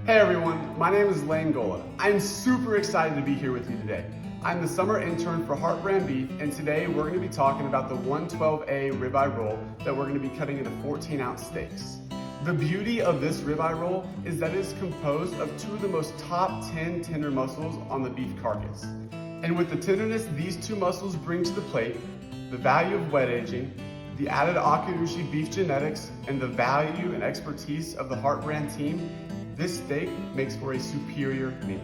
Hey everyone, my name is Lane Gola. I'm super excited to be here with you today. I'm the summer intern for Heart Brand Beef, and today we're going to be talking about the 112A ribeye roll that we're going to be cutting into 14-ounce steaks. The beauty of this ribeye roll is that it is composed of two of the most top 10 tender muscles on the beef carcass. And with the tenderness these two muscles bring to the plate, the value of wet aging, the added Akaushi beef genetics, and the value and expertise of the Heart Brand team, this steak makes for a superior meal.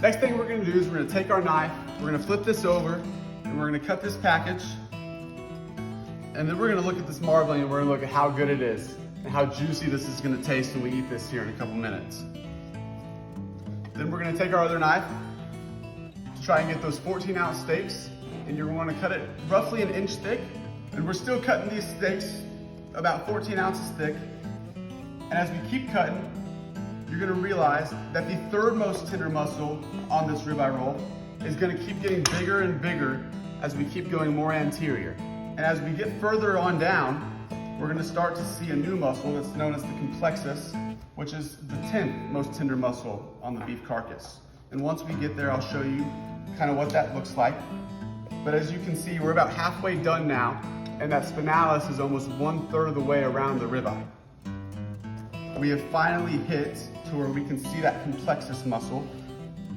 Next thing we're gonna do is we're gonna take our knife, we're gonna flip this over, and we're gonna cut this package. And then we're gonna look at this marbling and we're gonna look at how good it is and how juicy this is gonna taste when we eat this here in a couple minutes. Then we're gonna take our other knife to try and get those 14-ounce steaks, and you're gonna cut it roughly an inch thick. And we're still cutting these steaks about 14 ounces thick. And as we keep cutting, you're gonna realize that the third most tender muscle on this ribeye roll is gonna keep getting bigger and bigger as we keep going more anterior. And as we get further on down, we're gonna start to see a new muscle that's known as the complexus, which is the 10th most tender muscle on the beef carcass. And once we get there, I'll show you kind of what that looks like. But as you can see, we're about halfway done now, and that spinalis is almost 1/3 of the way around the ribeye. We have finally hit to where we can see that complexus muscle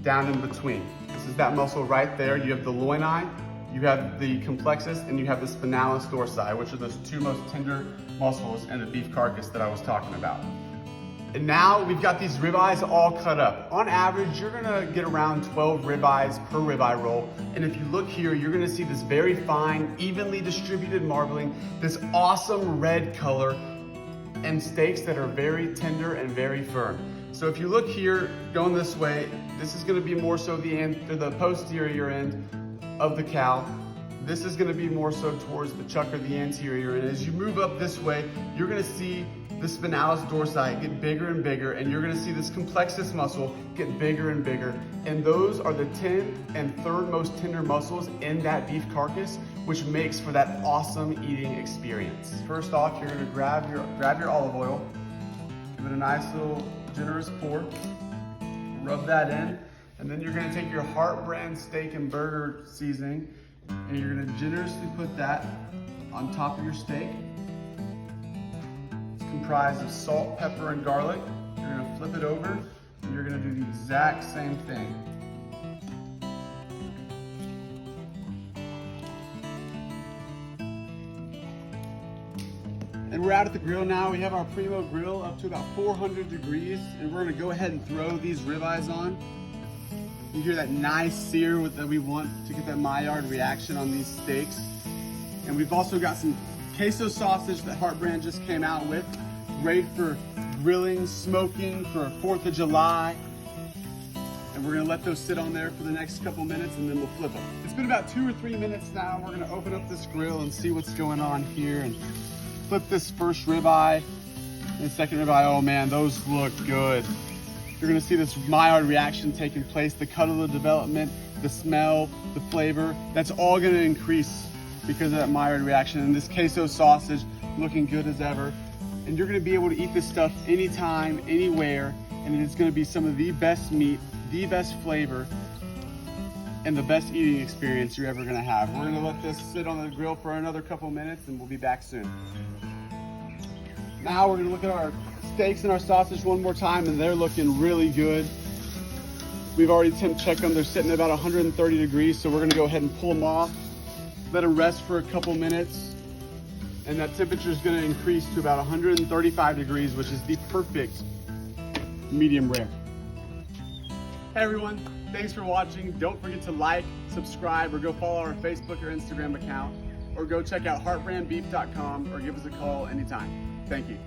down in between. This is that muscle right there. You have the loini, you have the complexus, and you have the spinalis dorsi, which are those two most tender muscles in the beef carcass that I was talking about. And now we've got these ribeyes all cut up. On average, you're gonna get around 12 ribeyes per ribeye roll. And if you look here, you're gonna see this very fine, evenly distributed marbling, this awesome red color, and steaks that are very tender and very firm. So if you look here, going this way, this is gonna be more so the posterior end of the cow. This is gonna be more so towards the chuck or the anterior. And as you move up this way, you're gonna see the spinalis dorsi get bigger and bigger, and you're gonna see this complexus muscle get bigger and bigger. And those are the 10th and third most tender muscles in that beef carcass, which makes for that awesome eating experience. First off, you're gonna grab your olive oil, give it a nice little generous pour, rub that in, and then you're gonna take your Heart Brand steak and burger seasoning, and you're gonna generously put that on top of your steak. Comprised of salt, pepper, and garlic. You're gonna flip it over, and you're gonna do the exact same thing. And we're out at the grill now. We have our Primo grill up to about 400 degrees, and we're gonna go ahead and throw these ribeyes on. You hear that nice sear that we want to get that Maillard reaction on these steaks. And we've also got some queso sausage that Heart Brand just came out with, great for grilling, smoking, for 4th of July. And we're gonna let those sit on there for the next couple minutes, and then we'll flip them. It's been about 2 or 3 minutes now. We're gonna open up this grill and see what's going on here and flip this first ribeye and the second ribeye. Oh man, those look good. You're gonna see this Maillard reaction taking place, the cuddle development, the smell, the flavor, that's all gonna increase because of that Maillard reaction. And this queso sausage looking good as ever. And you're gonna be able to eat this stuff anytime, anywhere, and it's gonna be some of the best meat, the best flavor, and the best eating experience you're ever gonna have. We're gonna let this sit on the grill for another couple minutes, and we'll be back soon. Now we're gonna look at our steaks and our sausage one more time, and they're looking really good. We've already temp checked them. They're sitting at about 130 degrees, so we're gonna go ahead and pull them off. Let them rest for a couple minutes, and that temperature is going to increase to about 135 degrees, which is the perfect medium rare. Hey everyone, thanks for watching. Don't forget to like, subscribe, or go follow our Facebook or Instagram account, or go check out heartbrandbeef.com, or give us a call anytime. Thank you.